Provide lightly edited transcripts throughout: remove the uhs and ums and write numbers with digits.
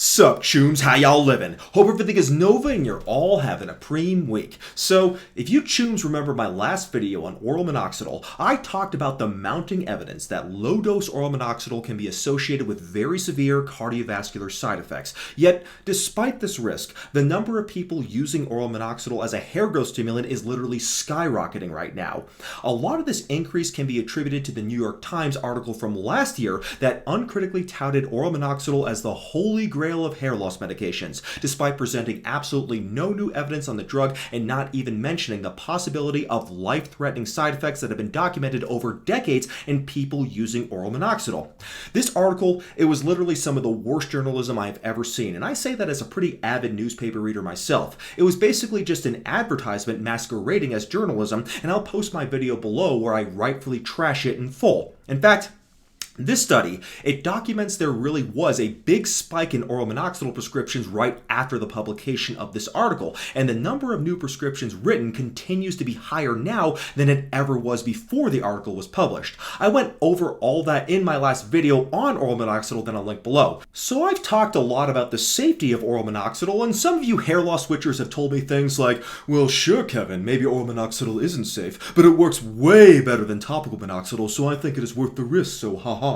Sup, chooms, how y'all living? Hope everything is Nova and you're all having a preem week. So, if you chooms remember my last video on oral minoxidil, I talked about the mounting evidence that low-dose oral minoxidil can be associated with very severe cardiovascular side effects. Yet, despite this risk, the number of people using oral minoxidil as a hair growth stimulant is literally skyrocketing right now. A lot of this increase can be attributed to the New York Times article from last year that uncritically touted oral minoxidil as the holy grail of hair loss medications, despite presenting absolutely no new evidence on the drug and not even mentioning the possibility of life-threatening side effects that have been documented over decades in people using oral minoxidil. This article, it was literally some of the worst journalism I've ever seen, and I say that as a pretty avid newspaper reader myself. It was basically just an advertisement masquerading as journalism, and I'll post my video below where I rightfully trash it in full. In fact, this study, it documents there really was a big spike in oral minoxidil prescriptions right after the publication of this article, and the number of new prescriptions written continues to be higher now than it ever was before the article was published. I went over all that in my last video on oral minoxidil that I'll link below. So I've talked a lot about the safety of oral minoxidil, and some of you hair loss switchers have told me things like, well sure Kevin, maybe oral minoxidil isn't safe, but it works way better than topical minoxidil, so I think it is worth the risk, so haha.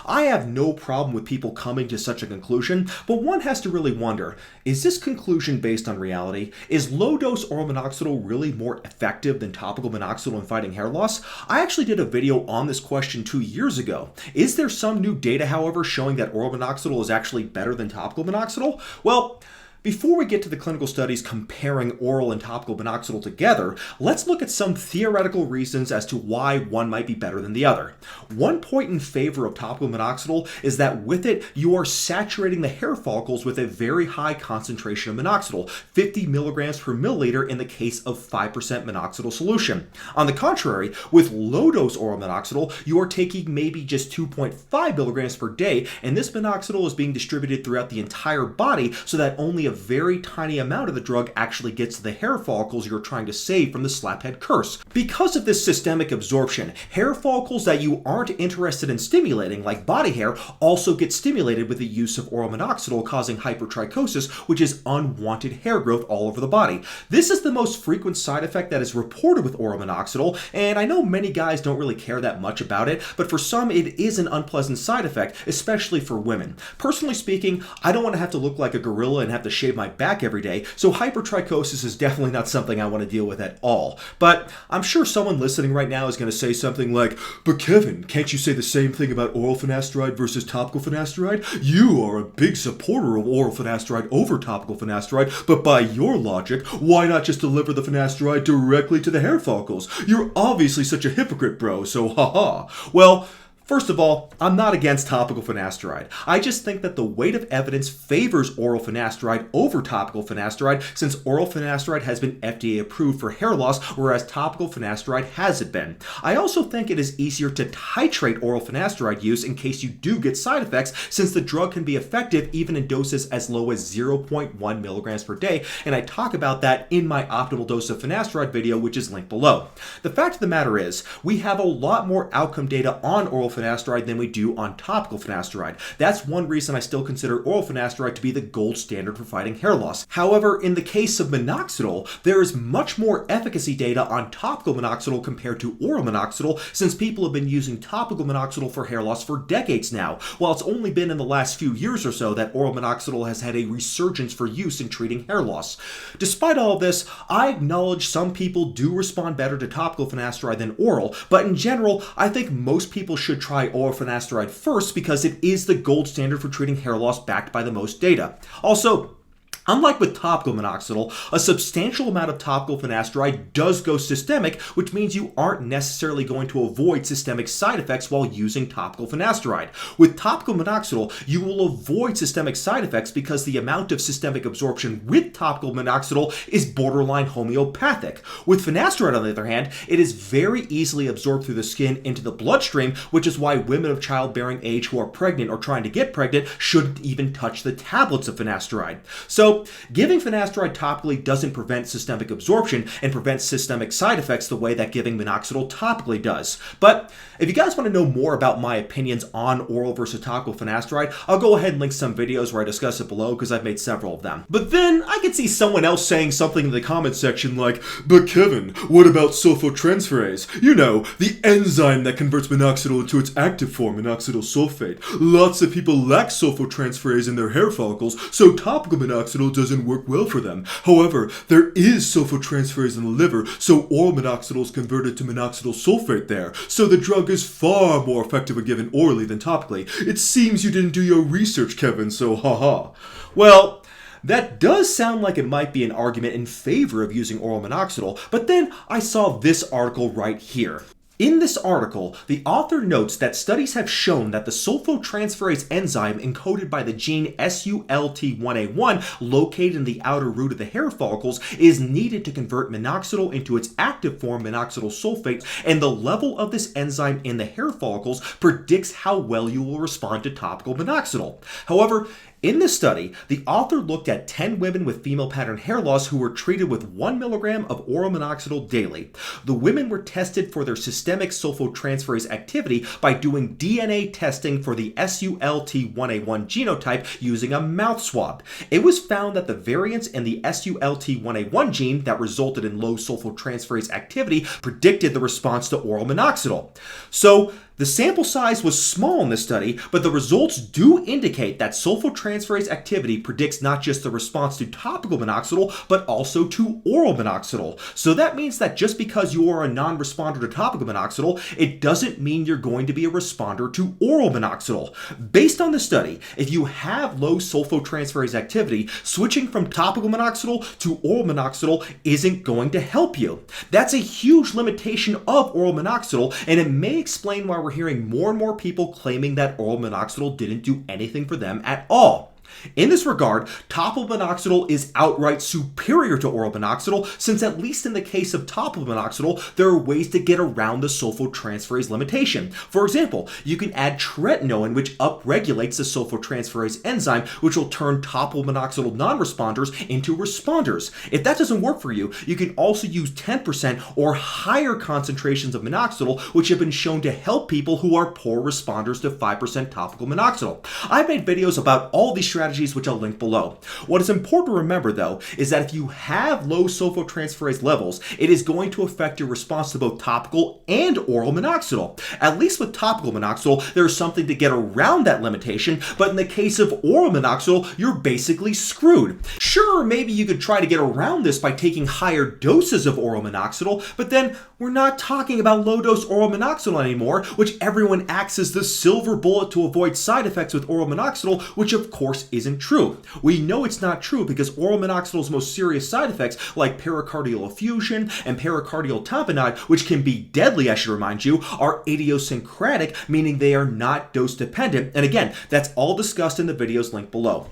I have no problem with people coming to such a conclusion, but one has to really wonder, is this conclusion based on reality? Is low-dose oral minoxidil really more effective than topical minoxidil in fighting hair loss? I actually did a video on this question 2 years ago. Is there some new data, however, showing that oral minoxidil is actually better than topical minoxidil? Well, before we get to the clinical studies comparing oral and topical minoxidil together, let's look at some theoretical reasons as to why one might be better than the other. One point in favor of topical minoxidil is that with it, you are saturating the hair follicles with a very high concentration of minoxidil, 50 milligrams per milliliter in the case of 5% minoxidil solution. On the contrary, with low-dose oral minoxidil, you are taking maybe just 2.5 milligrams per day, and this minoxidil is being distributed throughout the entire body so that only a very tiny amount of the drug actually gets to the hair follicles you're trying to save from the slaphead curse. Because of this systemic absorption, hair follicles that you aren't interested in stimulating, like body hair, also get stimulated with the use of oral minoxidil, causing hypertrichosis, which is unwanted hair growth all over the body. This is the most frequent side effect that is reported with oral minoxidil, and I know many guys don't really care that much about it, but for some it is an unpleasant side effect, especially for women. Personally speaking, I don't want to have to look like a gorilla and have to shave my back every day, so hypertrichosis is definitely not something I want to deal with at all. But I'm sure someone listening right now is going to say something like, but Kevin, can't you say the same thing about oral finasteride versus topical finasteride? You are a big supporter of oral finasteride over topical finasteride, but by your logic, why not just deliver the finasteride directly to the hair follicles? You're obviously such a hypocrite, bro, so haha. Well, first of all, I'm not against topical finasteride. I just think that the weight of evidence favors oral finasteride over topical finasteride, since oral finasteride has been FDA approved for hair loss, whereas topical finasteride hasn't been. I also think it is easier to titrate oral finasteride use in case you do get side effects, since the drug can be effective even in doses as low as 0.1 milligrams per day, and I talk about that in my optimal dose of finasteride video, which is linked below. The fact of the matter is, we have a lot more outcome data on oral finasteride than we do on topical finasteride. That's one reason I still consider oral finasteride to be the gold standard for fighting hair loss. However, in the case of minoxidil, there is much more efficacy data on topical minoxidil compared to oral minoxidil, since people have been using topical minoxidil for hair loss for decades now, while it's only been in the last few years or so that oral minoxidil has had a resurgence for use in treating hair loss. Despite all of this, I acknowledge some people do respond better to topical finasteride than oral, but in general, I think most people should try oral finasteride first because it is the gold standard for treating hair loss backed by the most data. Also, unlike with topical minoxidil, a substantial amount of topical finasteride does go systemic, which means you aren't necessarily going to avoid systemic side effects while using topical finasteride. With topical minoxidil, you will avoid systemic side effects because the amount of systemic absorption with topical minoxidil is borderline homeopathic. With finasteride, on the other hand, it is very easily absorbed through the skin into the bloodstream, which is why women of childbearing age who are pregnant or trying to get pregnant shouldn't even touch the tablets of finasteride. So So giving finasteride topically doesn't prevent systemic absorption and prevents systemic side effects the way that giving minoxidil topically does. But if you guys want to know more about my opinions on oral versus topical finasteride, I'll go ahead and link some videos where I discuss it below because I've made several of them. But then I could see someone else saying something in the comment section like, "But Kevin, what about sulfotransferase? You know, the enzyme that converts minoxidil into its active form, minoxidil sulfate. Lots of people lack sulfotransferase in their hair follicles, so topical minoxidil doesn't work well for them. However, there is sulfotransferase in the liver, so oral minoxidil is converted to minoxidil sulfate there. So the drug is far more effective when given orally than topically. It seems you didn't do your research, Kevin, so haha." Well, that does sound like it might be an argument in favor of using oral minoxidil, but then I saw this article right here. In this article, the author notes that studies have shown that the sulfotransferase enzyme encoded by the gene SULT1A1 located in the outer root of the hair follicles is needed to convert minoxidil into its active form, minoxidil sulfate, and the level of this enzyme in the hair follicles predicts how well you will respond to topical minoxidil. However, in this study, the author looked at 10 women with female pattern hair loss who were treated with 1 milligram of oral minoxidil daily. The women were tested for their systemic sulfotransferase activity by doing DNA testing for the SULT1A1 genotype using a mouth swab. It was found that the variants in the SULT1A1 gene that resulted in low sulfotransferase activity predicted the response to oral minoxidil. So, the sample size was small in this study, but the results do indicate that sulfotransferase activity predicts not just the response to topical minoxidil, but also to oral minoxidil. So that means that just because you are a non-responder to topical minoxidil, it doesn't mean you're going to be a responder to oral minoxidil. Based on the study, if you have low sulfotransferase activity, switching from topical minoxidil to oral minoxidil isn't going to help you. That's a huge limitation of oral minoxidil, and it may explain why we're hearing more and more people claiming that oral minoxidil didn't do anything for them at all. In this regard, topical minoxidil is outright superior to oral minoxidil, since at least in the case of topical minoxidil, there are ways to get around the sulfotransferase limitation. For example, you can add tretinoin, which upregulates the sulfotransferase enzyme, which will turn topical minoxidil non-responders into responders. If that doesn't work for you, you can also use 10% or higher concentrations of minoxidil, which have been shown to help people who are poor responders to 5% topical minoxidil. I've made videos about all these strategies, which I'll link below. What is important to remember, though, is that if you have low sulfotransferase levels, it is going to affect your response to both topical and oral minoxidil. At least with topical minoxidil, there's something to get around that limitation, but in the case of oral minoxidil, you're basically screwed. Sure, maybe you could try to get around this by taking higher doses of oral minoxidil, but then we're not talking about low-dose oral minoxidil anymore, which everyone acts as the silver bullet to avoid side effects with oral minoxidil, which of course isn't true. We know it's not true because oral minoxidil's most serious side effects, like pericardial effusion and pericardial tamponade, which can be deadly, I should remind you, are idiosyncratic, meaning they are not dose dependent. And again, that's all discussed in the videos linked below.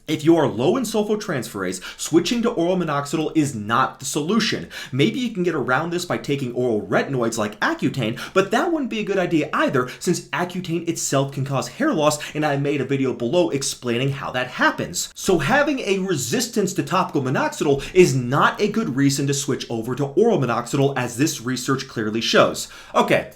If you are low in sulfotransferase, switching to oral minoxidil is not the solution. Maybe you can get around this by taking oral retinoids like Accutane, but that wouldn't be a good idea either, since Accutane itself can cause hair loss, and I made a video below explaining how that happens. So having a resistance to topical minoxidil is not a good reason to switch over to oral minoxidil, as this research clearly shows. Okay.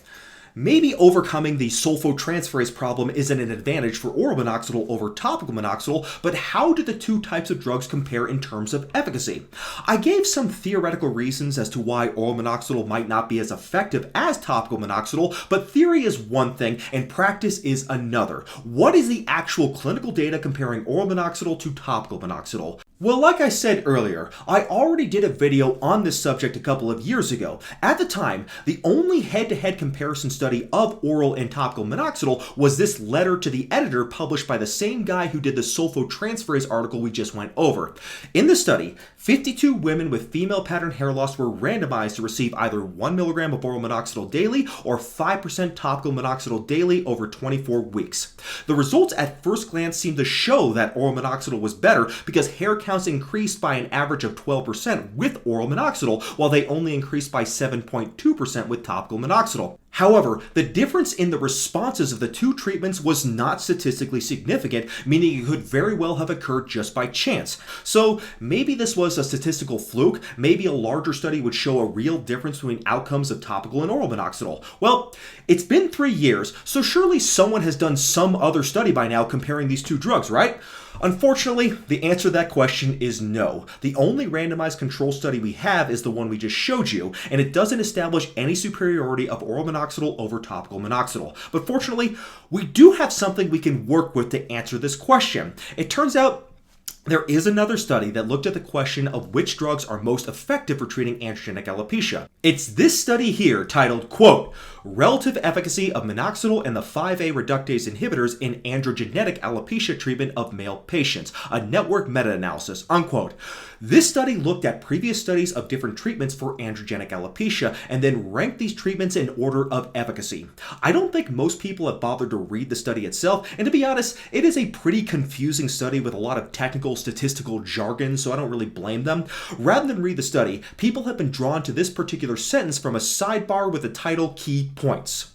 Maybe overcoming the sulfotransferase problem isn't an advantage for oral minoxidil over topical minoxidil, but how do the two types of drugs compare in terms of efficacy? I gave some theoretical reasons as to why oral minoxidil might not be as effective as topical minoxidil, but theory is one thing and practice is another. What is the actual clinical data comparing oral minoxidil to topical minoxidil? Well, like I said earlier, I already did a video on this subject a couple of years ago. At the time, the only head-to-head comparison study of oral and topical minoxidil was this letter to the editor published by the same guy who did the sulfotransferase article we just went over. In the study, 52 women with female pattern hair loss were randomized to receive either 1 milligram of oral minoxidil daily or 5% topical minoxidil daily over 24 weeks. The results at first glance seemed to show that oral minoxidil was better because hair counts increased by an average of 12% with oral minoxidil, while they only increased by 7.2% with topical minoxidil. However, the difference in the responses of the two treatments was not statistically significant, meaning it could very well have occurred just by chance. So maybe this was a statistical fluke, maybe a larger study would show a real difference between outcomes of topical and oral minoxidil. Well, it's been 3 years, so surely someone has done some other study by now comparing these two drugs, right? Unfortunately, the answer to that question is no. The only randomized control study we have is the one we just showed you, and it doesn't establish any superiority of oral minoxidil over topical minoxidil. But fortunately, we do have something we can work with to answer this question. It turns out there is another study that looked at the question of which drugs are most effective for treating androgenic alopecia. It's this study here titled, quote, Relative Efficacy of Minoxidil and the 5A Reductase Inhibitors in Androgenetic Alopecia Treatment of Male Patients, a network meta-analysis, unquote. This study looked at previous studies of different treatments for androgenic alopecia and then ranked these treatments in order of efficacy. I don't think most people have bothered to read the study itself, and to be honest, it is a pretty confusing study with a lot of technical statistical jargon, so I don't really blame them. Rather than read the study, people have been drawn to this particular sentence from a sidebar with the title Key Points.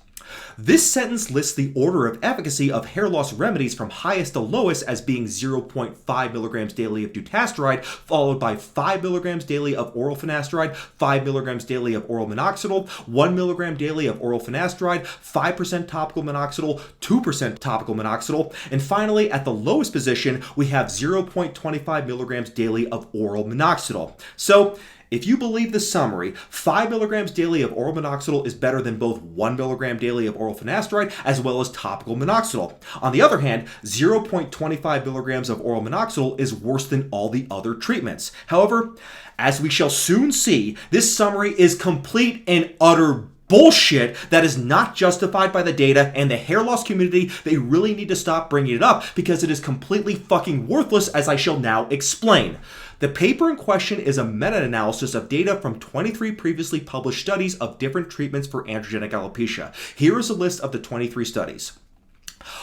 This sentence lists the order of efficacy of hair loss remedies from highest to lowest as being 0.5 milligrams daily of dutasteride, followed by 5 milligrams daily of oral finasteride, 5 milligrams daily of oral minoxidil, 1 milligram daily of oral finasteride, 5% topical minoxidil, 2% topical minoxidil, and finally, at the lowest position, we have 0.25 milligrams daily of oral minoxidil. So, if you believe the summary, 5 milligrams daily of oral minoxidil is better than both 1 milligram daily of oral finasteride as well as topical minoxidil. On the other hand, 0.25 milligrams of oral minoxidil is worse than all the other treatments. However, as we shall soon see, this summary is complete and utter bullshit that is not justified by the data, and the hair loss community, they really need to stop bringing it up because it is completely fucking worthless, as I shall now explain. The paper in question is a meta-analysis of data from 23 previously published studies of different treatments for androgenic alopecia. Here is a list of the 23 studies.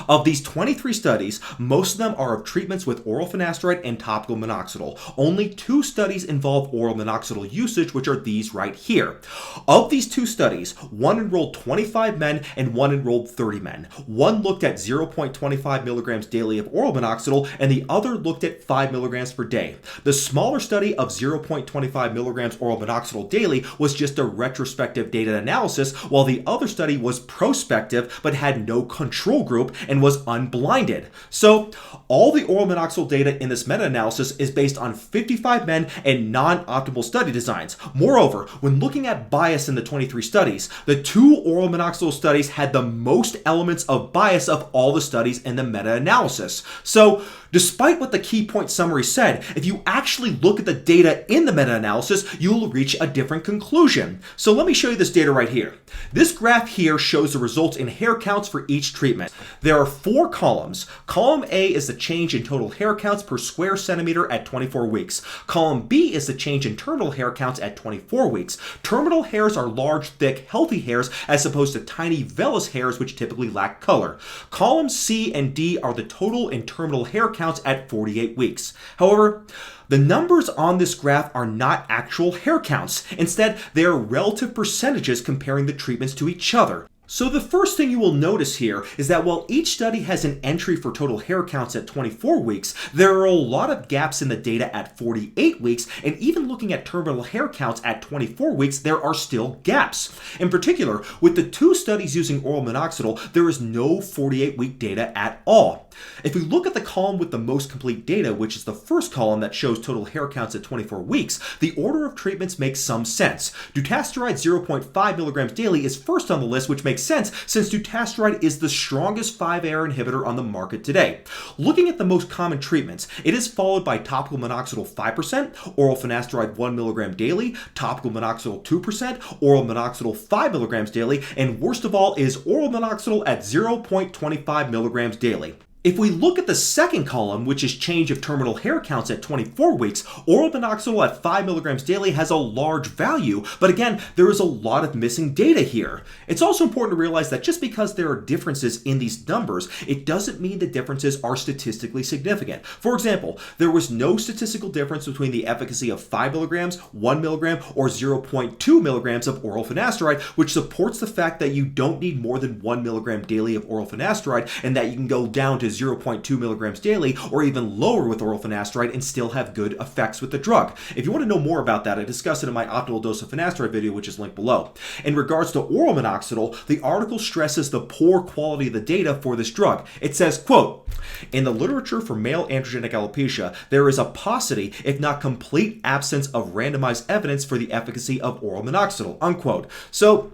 Of these 23 studies, most of them are of treatments with oral finasteride and topical minoxidil. Only 2 studies involve oral minoxidil usage, which are these right here. Of these 2 studies, one enrolled 25 men and one enrolled 30 men. One looked at 0.25 milligrams daily of oral minoxidil, and the other looked at 5 milligrams per day. The smaller study of 0.25 milligrams oral minoxidil daily was just a retrospective data analysis, while the other study was prospective but had no control group and was unblinded. So all the oral minoxidil data in this meta-analysis is based on 55 men and non-optimal study designs. Moreover, when looking at bias in the 23 studies, the 2 oral minoxidil studies had the most elements of bias of all the studies in the meta-analysis. So despite what the key point summary said, if you actually look at the data in the meta-analysis, you will reach a different conclusion. So let me show you this data right here. This graph here shows the results in hair counts for each treatment. There are 4 columns. Column A is the change in total hair counts per square centimeter at 24 weeks. Column B is the change in terminal hair counts at 24 weeks. Terminal hairs are large, thick, healthy hairs as opposed to tiny vellus hairs which typically lack color. Columns C and D are the total and terminal hair counts at 48 weeks. However, the numbers on this graph are not actual hair counts. Instead, they are relative percentages comparing the treatments to each other. So the first thing you will notice here is that while each study has an entry for total hair counts at 24 weeks, there are a lot of gaps in the data at 48 weeks, and even looking at terminal hair counts at 24 weeks, there are still gaps. In particular, with the 2 studies using oral minoxidil, there is no 48-week data at all. If we look at the column with the most complete data, which is the first column that shows total hair counts at 24 weeks, the order of treatments makes some sense. Dutasteride 0.5 milligrams daily is first on the list, which makes sense since dutasteride is the strongest 5AR inhibitor on the market today. Looking at the most common treatments, it is followed by topical minoxidil 5%, oral finasteride 1 milligram daily, topical minoxidil 2%, oral minoxidil 5 milligrams daily, and worst of all is oral minoxidil at 0.25 milligrams daily. If we look at the second column, which is change of terminal hair counts at 24 weeks, oral minoxidil at 5 milligrams daily has a large value, but again, there is a lot of missing data here. It's also important to realize that just because there are differences in these numbers, it doesn't mean the differences are statistically significant. For example, there was no statistical difference between the efficacy of 5 milligrams, 1 milligram, or 0.2 milligrams of oral finasteride, which supports the fact that you don't need more than 1 milligram daily of oral finasteride, and that you can go down to 0.2 milligrams daily or even lower with oral finasteride and still have good effects with the drug. If you want to know more about that, I discussed it in my optimal dose of finasteride video, which is linked below. In regards to oral minoxidil, the article stresses the poor quality of the data for this drug. It says, quote, "In the literature for male androgenic alopecia, there is a paucity, if not complete absence of randomized evidence for the efficacy of oral minoxidil," unquote. So,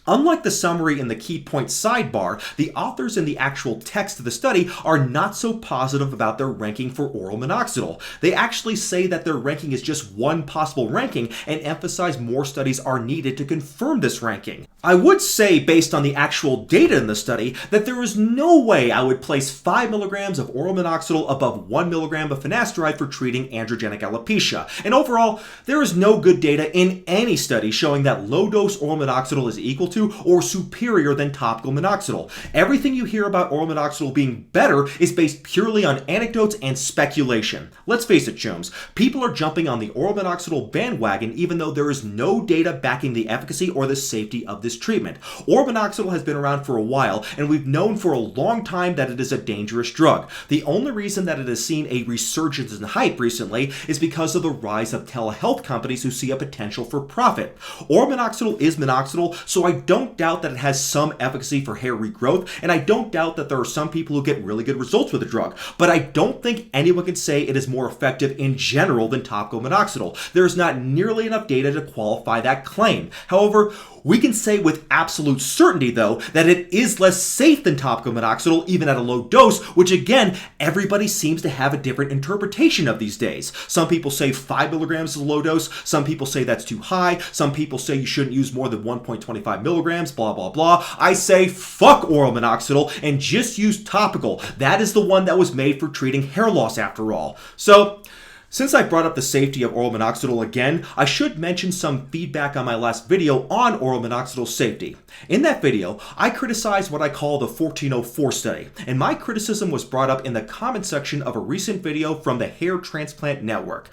unlike the summary in the key point sidebar, the authors in the actual text of the study are not so positive about their ranking for oral minoxidil. They actually say that their ranking is just one possible ranking and emphasize more studies are needed to confirm this ranking. I would say, based on the actual data in the study, that there is no way I would place 5 milligrams of oral minoxidil above 1 milligram of finasteride for treating androgenic alopecia. And overall, there is no good data in any study showing that low-dose oral minoxidil is equal to or superior than topical minoxidil. Everything you hear about oral minoxidil being better is based purely on anecdotes and speculation. Let's face it, chums, people are jumping on the oral minoxidil bandwagon even though there is no data backing the efficacy or the safety of this treatment. Oral minoxidil has been around for a while, and we've known for a long time that it is a dangerous drug. The only reason that it has seen a resurgence in hype recently is because of the rise of telehealth companies who see a potential for profit. Oral minoxidil is minoxidil, so I don't doubt that it has some efficacy for hair regrowth, and I don't doubt that there are some people who get really good results with the drug, but I don't think anyone can say it is more effective in general than topical minoxidil. There is not nearly enough data to qualify that claim. However, we can say with absolute certainty, though, that it is less safe than topical minoxidil, even at a low dose, which again, everybody seems to have a different interpretation of these days. Some people say 5 milligrams is a low dose, some people say that's too high, some people say you shouldn't use more than 1.25 milligrams, blah, blah, blah. I say fuck oral minoxidil and just use topical. That is the one that was made for treating hair loss after all. So, since I brought up the safety of oral minoxidil again, I should mention some feedback on my last video on oral minoxidil safety. In that video, I criticized what I call the 1404 study, and my criticism was brought up in the comment section of a recent video from the Hair Transplant Network.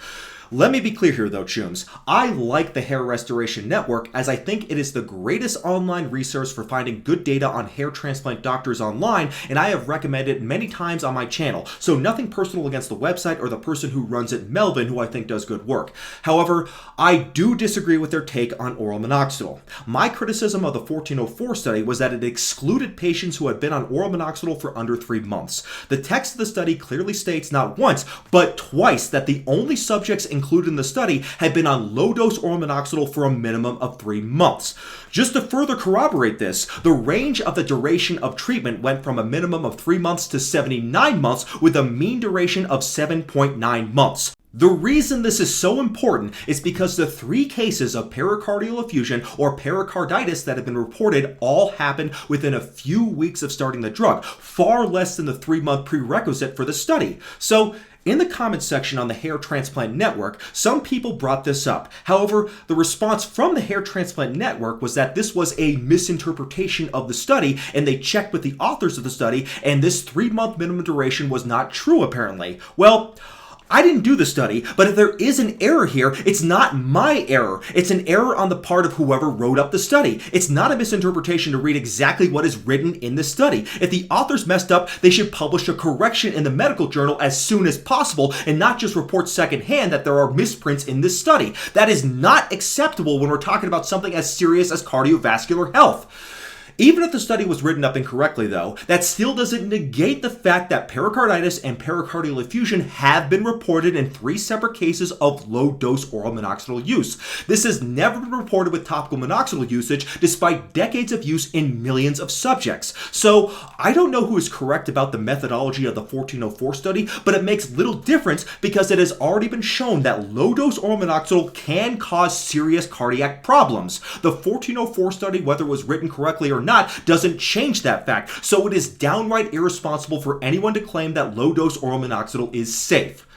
Let me be clear here though, chums. I like the Hair Restoration Network as I think it is the greatest online resource for finding good data on hair transplant doctors online, and I have recommended it many times on my channel, so nothing personal against the website or the person who runs it, Melvin, who I think does good work. However, I do disagree with their take on oral minoxidil. My criticism of the 1404 study was that it excluded patients who had been on oral minoxidil for under 3 months. The text of the study clearly states not once, but twice that the only subjects included in the study had been on low-dose oral minoxidil for a minimum of 3 months. Just to further corroborate this, the range of the duration of treatment went from a minimum of 3 months to 79 months with a mean duration of 7.9 months. The reason this is so important is because the 3 cases of pericardial effusion or pericarditis that have been reported all happened within a few weeks of starting the drug, far less than the 3-month prerequisite for the study. So, in the comments section on the Hair Transplant Network, some people brought this up. However, the response from the Hair Transplant Network was that this was a misinterpretation of the study, and they checked with the authors of the study, and this 3-month minimum duration was not true apparently. Well, I didn't do the study, but if there is an error here, it's not my error. It's an error on the part of whoever wrote up the study. It's not a misinterpretation to read exactly what is written in the study. If the authors messed up, they should publish a correction in the medical journal as soon as possible and not just report secondhand that there are misprints in this study. That is not acceptable when we're talking about something as serious as cardiovascular health. Even if the study was written up incorrectly, though, that still doesn't negate the fact that pericarditis and pericardial effusion have been reported in 3 separate cases of low-dose oral minoxidil use. This has never been reported with topical minoxidil usage, despite decades of use in millions of subjects. So, I don't know who is correct about the methodology of the 1404 study, but it makes little difference because it has already been shown that low-dose oral minoxidil can cause serious cardiac problems. The 1404 study, whether it was written correctly or not doesn't change that fact. So it is downright irresponsible for anyone to claim that low-dose oral minoxidil is safe.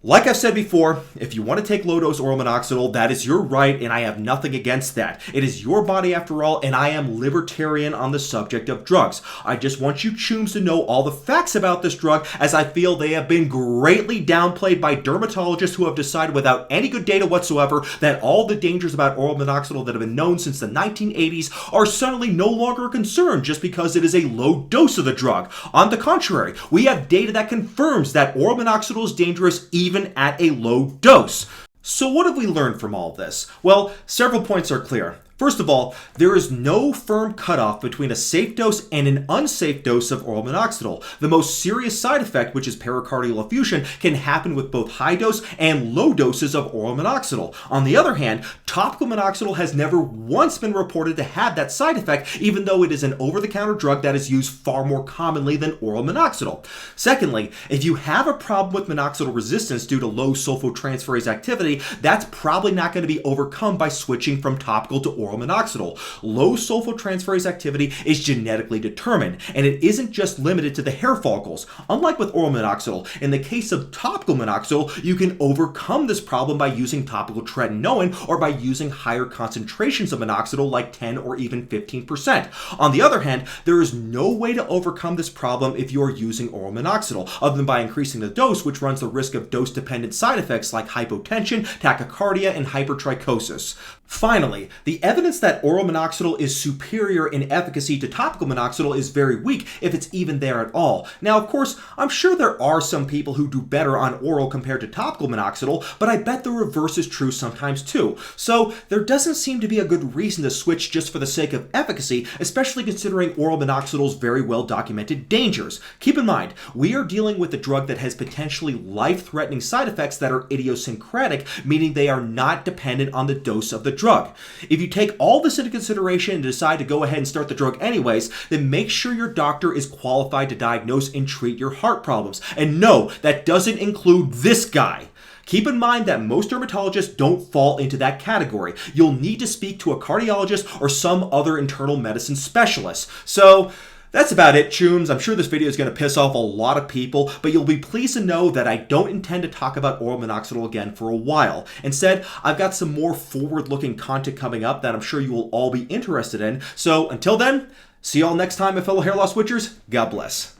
Like I've said before, if you want to take low-dose oral minoxidil, that is your right, and I have nothing against that. It is your body after all, and I am libertarian on the subject of drugs. I just want you chooms to know all the facts about this drug, as I feel they have been greatly downplayed by dermatologists who have decided without any good data whatsoever that all the dangers about oral minoxidil that have been known since the 1980s are suddenly no longer a concern just because it is a low dose of the drug. On the contrary, we have data that confirms that oral minoxidil is dangerous even at a low dose. So what have we learned from all this? Well, several points are clear. First of all, there is no firm cutoff between a safe dose and an unsafe dose of oral minoxidil. The most serious side effect, which is pericardial effusion, can happen with both high dose and low doses of oral minoxidil. On the other hand, topical minoxidil has never once been reported to have that side effect, even though it is an over-the-counter drug that is used far more commonly than oral minoxidil. Secondly, if you have a problem with minoxidil resistance due to low sulfotransferase activity, that's probably not going to be overcome by switching from topical to oral minoxidil. Low sulfotransferase activity is genetically determined, and it isn't just limited to the hair follicles. Unlike with oral minoxidil, in the case of topical minoxidil, you can overcome this problem by using topical tretinoin or by using higher concentrations of minoxidil like 10 or even 15%. On the other hand, there is no way to overcome this problem if you are using oral minoxidil, other than by increasing the dose, which runs the risk of dose-dependent side effects like hypotension, tachycardia, and hypertrichosis. Finally, the evidence that oral minoxidil is superior in efficacy to topical minoxidil is very weak, if it's even there at all. Now, of course, I'm sure there are some people who do better on oral compared to topical minoxidil, but I bet the reverse is true sometimes too. So there doesn't seem to be a good reason to switch just for the sake of efficacy, especially considering oral minoxidil's very well documented dangers. Keep in mind, we are dealing with a drug that has potentially life-threatening side effects that are idiosyncratic, meaning they are not dependent on the dose of the drug. If you take all this into consideration and decide to go ahead and start the drug anyways, then make sure your doctor is qualified to diagnose and treat your heart problems. And no, that doesn't include this guy. Keep in mind that most dermatologists don't fall into that category. You'll need to speak to a cardiologist or some other internal medicine specialist. So, that's about it, chooms. I'm sure this video is going to piss off a lot of people, but you'll be pleased to know that I don't intend to talk about oral minoxidil again for a while. Instead, I've got some more forward-looking content coming up that I'm sure you will all be interested in. So until then, see you all next time, my fellow hair loss witchers. God bless.